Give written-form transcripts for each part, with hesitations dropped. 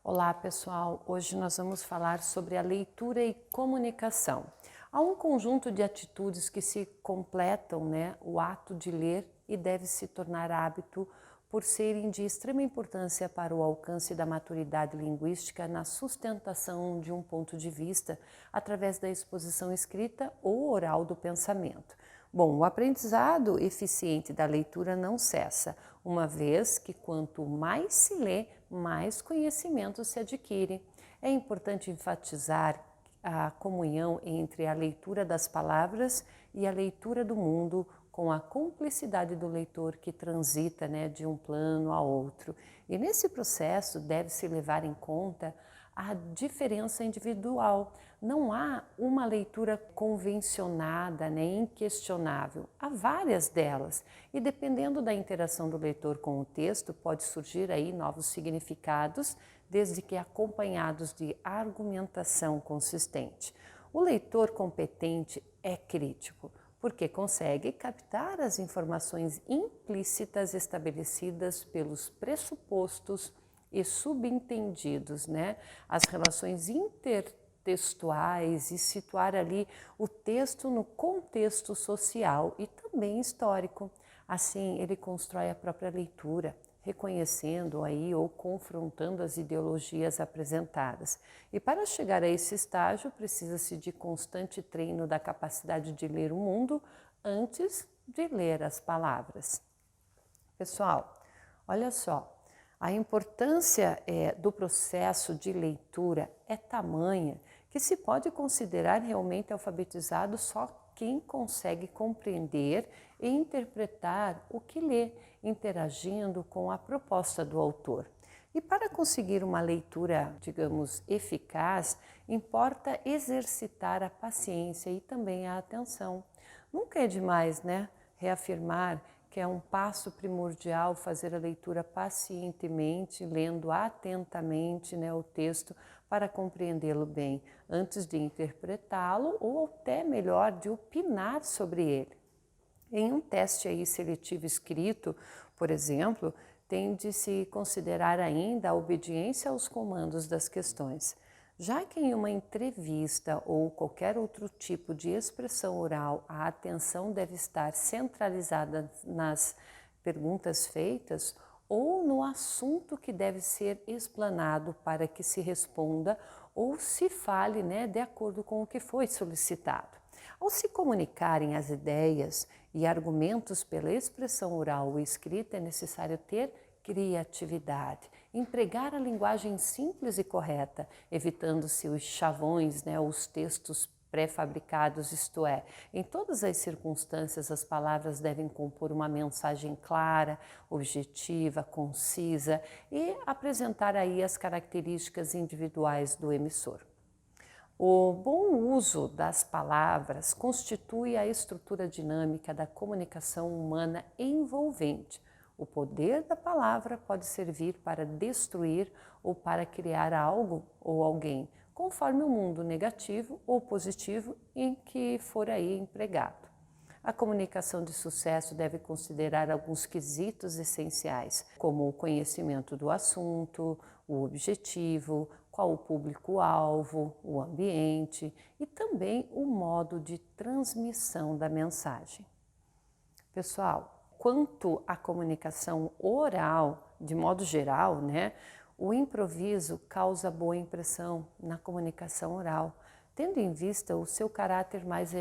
Olá pessoal, hoje nós vamos falar sobre a leitura e comunicação. Há um conjunto de atitudes que se completam, o ato de ler e deve se tornar hábito por serem de extrema importância para o alcance da maturidade linguística na sustentação de um ponto de vista através da exposição escrita ou oral do pensamento. Bom, o aprendizado eficiente da leitura não cessa, uma vez que quanto mais se lê, mais conhecimento se adquire. É importante enfatizar a comunhão entre a leitura das palavras e a leitura do mundo, com a cumplicidade do leitor que transita de um plano a outro. E nesse processo deve-se levar em conta a diferença individual. Não há uma leitura convencionada, inquestionável. Há várias delas e dependendo da interação do leitor com o texto, pode surgir aí novos significados, desde que acompanhados de argumentação consistente. O leitor competente é crítico, porque consegue captar as informações implícitas estabelecidas pelos pressupostos e subentendidos, as relações intertextuais e situar ali o texto no contexto social e também histórico. Assim, ele constrói a própria leitura, reconhecendo aí ou confrontando as ideologias apresentadas. E para chegar a esse estágio, precisa-se de constante treino da capacidade de ler o mundo antes de ler as palavras. Pessoal, olha só. A importância do processo de leitura é tamanha que se pode considerar realmente alfabetizado só quem consegue compreender e interpretar o que lê, interagindo com a proposta do autor. E para conseguir uma leitura, digamos, eficaz, importa exercitar a paciência e também a atenção. Nunca é demais, reafirmar que é um passo primordial fazer a leitura pacientemente, lendo atentamente o texto para compreendê-lo bem, antes de interpretá-lo ou até melhor, de opinar sobre ele. Em um teste aí seletivo escrito, por exemplo, tem de se considerar ainda a obediência aos comandos das questões. Já que em uma entrevista ou qualquer outro tipo de expressão oral, a atenção deve estar centralizada nas perguntas feitas ou no assunto que deve ser explanado para que se responda ou se fale de acordo com o que foi solicitado. Ao se comunicarem as ideias e argumentos pela expressão oral ou escrita, é necessário ter criatividade, empregar a linguagem simples e correta, evitando-se os chavões, os textos pré-fabricados, isto é, em todas as circunstâncias as palavras devem compor uma mensagem clara, objetiva, concisa e apresentar aí as características individuais do emissor. O bom uso das palavras constitui a estrutura dinâmica da comunicação humana envolvente. O poder da palavra pode servir para destruir ou para criar algo ou alguém, conforme o mundo negativo ou positivo em que for aí empregado. A comunicação de sucesso deve considerar alguns quesitos essenciais, como o conhecimento do assunto, o objetivo, qual o público-alvo, o ambiente e também o modo de transmissão da mensagem. Pessoal, quanto à comunicação oral, de modo geral, o improviso causa boa impressão na comunicação oral, tendo em vista o seu caráter mais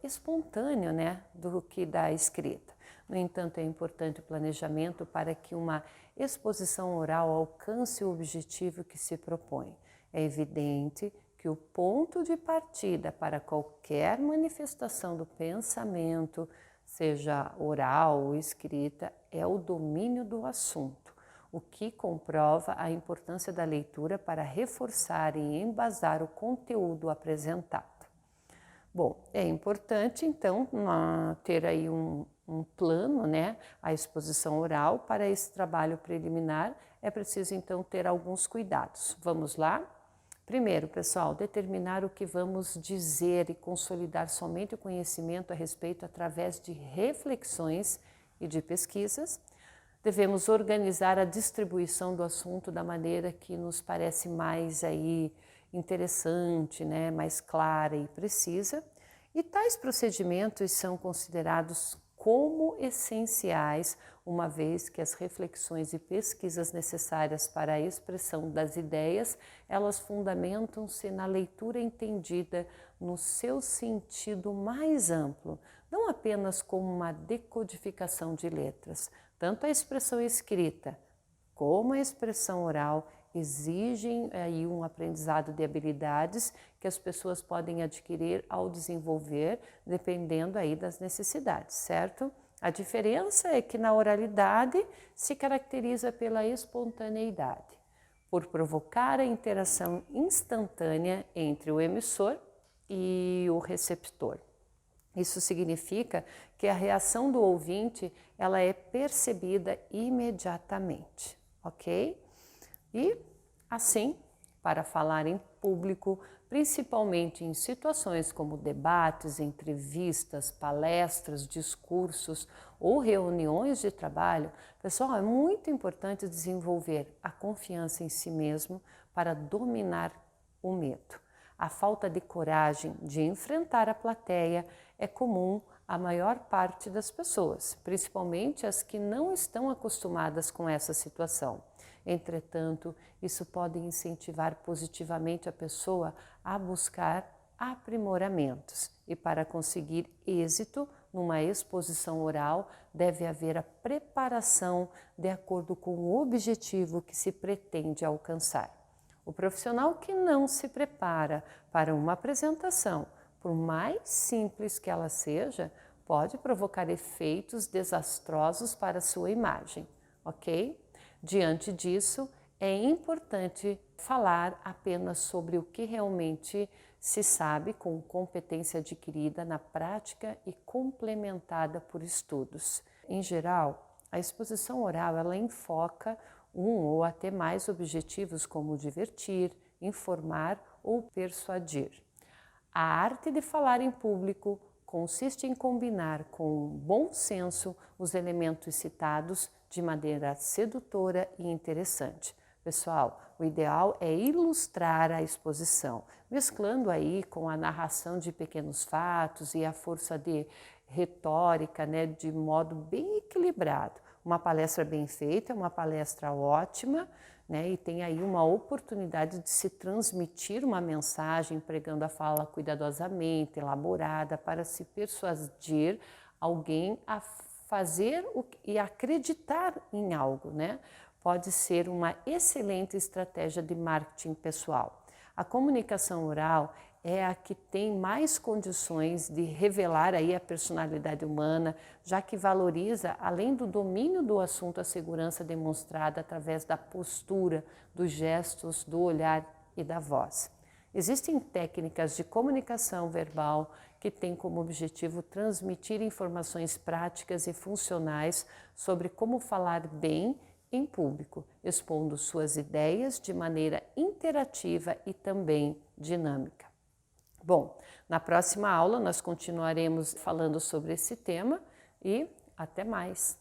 espontâneo do que da escrita. No entanto, é importante o planejamento para que uma exposição oral alcance o objetivo que se propõe. É evidente que o ponto de partida para qualquer manifestação do pensamento, seja oral ou escrita, é o domínio do assunto, o que comprova a importância da leitura para reforçar e embasar o conteúdo apresentado. Bom, é importante então ter aí um plano, a exposição oral. Para esse trabalho preliminar é preciso então ter alguns cuidados. Vamos lá? Primeiro, pessoal, determinar o que vamos dizer e consolidar somente o conhecimento a respeito através de reflexões e de pesquisas. Devemos organizar a distribuição do assunto da maneira que nos parece mais aí interessante, né, mais clara e precisa. E tais procedimentos são considerados como essenciais, uma vez que as reflexões e pesquisas necessárias para a expressão das ideias, elas fundamentam-se na leitura entendida no seu sentido mais amplo, não apenas como uma decodificação de letras. Tanto a expressão escrita como a expressão oral exigem aí um aprendizado de habilidades que as pessoas podem adquirir ao desenvolver, dependendo aí das necessidades, certo? A diferença é que na oralidade se caracteriza pela espontaneidade, por provocar a interação instantânea entre o emissor e o receptor. Isso significa que a reação do ouvinte ela é percebida imediatamente, ok? E assim, para falar em público, principalmente em situações como debates, entrevistas, palestras, discursos ou reuniões de trabalho, pessoal, é muito importante desenvolver a confiança em si mesmo para dominar o medo. A falta de coragem de enfrentar a plateia é comum à maior parte das pessoas, principalmente as que não estão acostumadas com essa situação. Entretanto, isso pode incentivar positivamente a pessoa a buscar aprimoramentos. E para conseguir êxito numa exposição oral, deve haver a preparação de acordo com o objetivo que se pretende alcançar. O profissional que não se prepara para uma apresentação, por mais simples que ela seja, pode provocar efeitos desastrosos para sua imagem, ok? Diante disso, é importante falar apenas sobre o que realmente se sabe com competência adquirida na prática e complementada por estudos. Em geral, a exposição oral ela enfoca um ou até mais objetivos como divertir, informar ou persuadir. A arte de falar em público consiste em combinar com bom senso os elementos citados de maneira sedutora e interessante. Pessoal, o ideal é ilustrar a exposição, mesclando aí com a narração de pequenos fatos e a força de retórica, né, de modo bem equilibrado. Uma palestra bem feita é uma palestra ótima, né, e tem aí uma oportunidade de se transmitir uma mensagem, empregando a fala cuidadosamente, elaborada, para se persuadir alguém a fazer e acreditar em algo, né? Pode ser uma excelente estratégia de marketing pessoal. A comunicação oral é a que tem mais condições de revelar aí a personalidade humana, já que valoriza, além do domínio do assunto, a segurança demonstrada através da postura, dos gestos, do olhar e da voz. Existem técnicas de comunicação verbal que têm como objetivo transmitir informações práticas e funcionais sobre como falar bem em público, expondo suas ideias de maneira interativa e também dinâmica. Bom, na próxima aula nós continuaremos falando sobre esse tema e até mais!